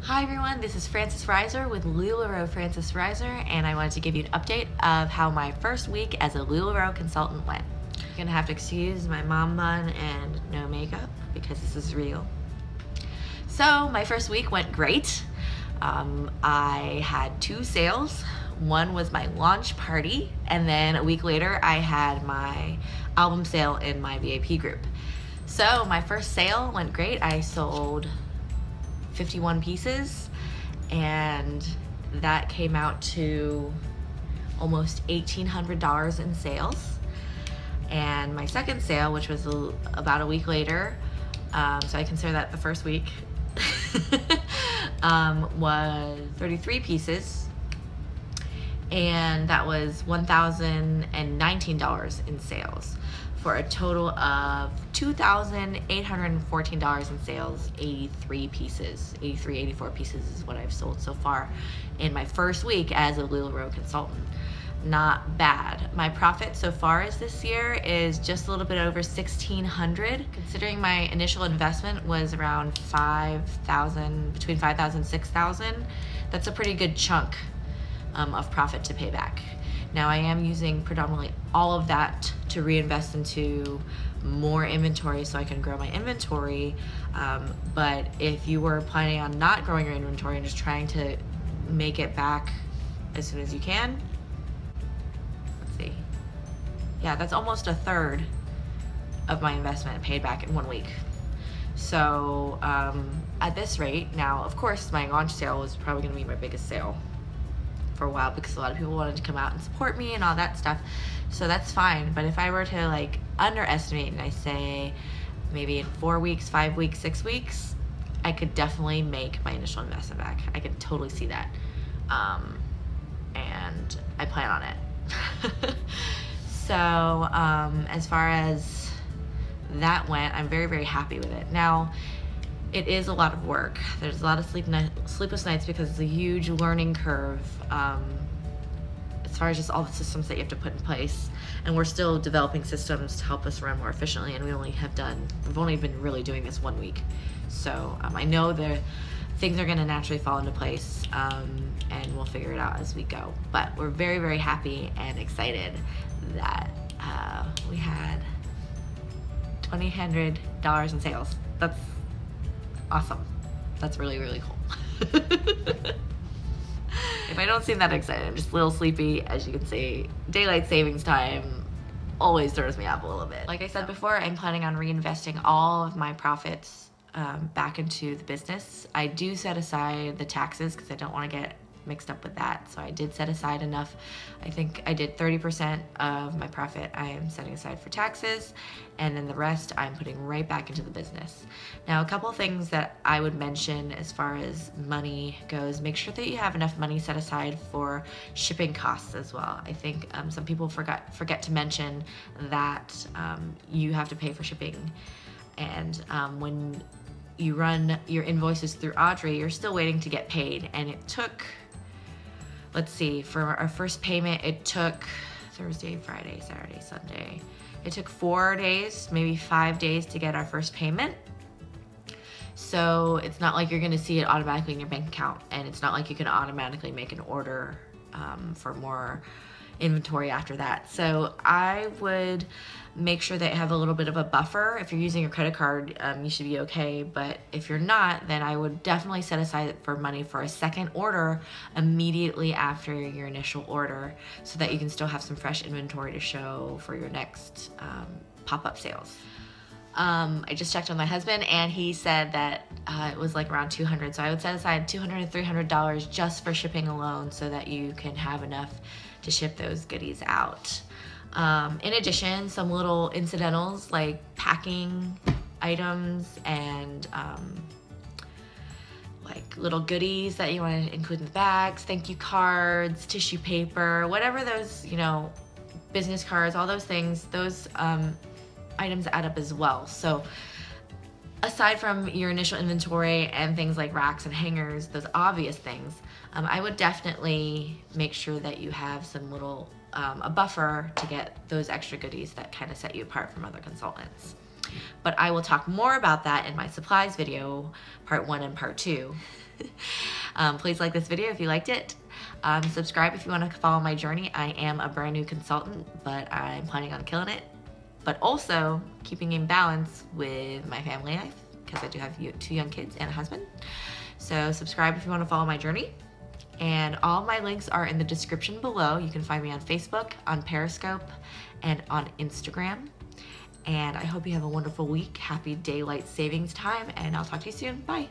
Hi everyone, this is Frances Ryser with LuLaRoe Frances Ryser, and I wanted to give you an update of how my first week as a LuLaRoe consultant went. You're gonna have to excuse my mom bun and no makeup because this is real. So my first week went great. I had 2 sales. One was my launch party, and then a week later I had my album sale in my VIP group. So my first sale went great. I sold 51 pieces, and that came out to almost $1,800 in sales. And my second sale, which was about a week later, so I consider that the first week, was 33 pieces, and that was $1,019 in sales, for a total of $2,814 in sales. 84 pieces is what I've sold so far in my first week as a LuLaRoe consultant. Not bad. My profit so far this year is just a little bit over $1,600. Considering my initial investment was around $5,000, between $5,000 and $6,000, that's a pretty good chunk of profit to pay back. Now I am using predominantly all of that to reinvest into more inventory so I can grow my inventory, but if you were planning on not growing your inventory and just trying to make it back as soon as you can, let's see, yeah, that's almost a third of my investment paid back in 1 week. So at this rate, now of course my launch sale was probably going to be my biggest sale for a while because a lot of people wanted to come out and support me and all that stuff, so that's fine. But if I were to like underestimate and I say maybe in 4 weeks, 5 weeks, 6 weeks, I could definitely make my initial investment back. I could totally see that, and I plan on it. So as far as that went, I'm very, very happy with it. Now it is a lot of work. There's a lot of sleepless nights because it's a huge learning curve as far as just all the systems that you have to put in place. And we're still developing systems to help us run more efficiently, and we've only been really doing this 1 week. So I know the things are gonna naturally fall into place, and we'll figure it out as we go. But we're very, very happy and excited that we had $2,800 in sales. That's awesome. That's really, really cool. If I don't seem that excited, I'm just a little sleepy. As you can see, daylight savings time always throws me off a little bit. Like I said before, I'm planning on reinvesting all of my profits back into the business. I do set aside the taxes because I don't want to get mixed up with that. So I did set aside enough. I think I did 30% of my profit I am setting aside for taxes, and then the rest I'm putting right back into the business. Now, a couple things that I would mention as far as money goes: make sure that you have enough money set aside for shipping costs as well. I think some people forget to mention that you have to pay for shipping, and when you run your invoices through Audrey, you're still waiting to get paid, and it took, let's see, for our first payment, it took Thursday, Friday, Saturday, Sunday. It took 4 days, maybe 5 days to get our first payment. So it's not like you're gonna see it automatically in your bank account, and it's not like you can automatically make an order for more inventory after that. So I would make sure that you have a little bit of a buffer. If you're using your credit card, you should be okay, but if you're not, then I would definitely set aside for money for a second order immediately after your initial order, so that you can still have some fresh inventory to show for your next pop-up sales. I just checked on my husband, and he said that it was like around $200, so I would set aside $200 to $300 just for shipping alone, so that you can have enough to ship those goodies out. In addition, some little incidentals like packing items and like little goodies that you want to include in the bags, thank you cards, tissue paper, whatever those, you know, business cards, all those things, those items add up as well. So aside from your initial inventory and things like racks and hangers, those obvious things, I would definitely make sure that you have some little a buffer to get those extra goodies that kind of set you apart from other consultants. But I will talk more about that in my supplies video, part 1 and part 2. Please like this video if you liked it. Subscribe if you want to follow my journey. I am a brand new consultant, but I'm planning on killing it. But also keeping in balance with my family life, because I do have 2 young kids and a husband. So subscribe if you want to follow my journey. And all my links are in the description below. You can find me on Facebook, on Periscope, and on Instagram. And I hope you have a wonderful week. Happy daylight savings time, and I'll talk to you soon. Bye.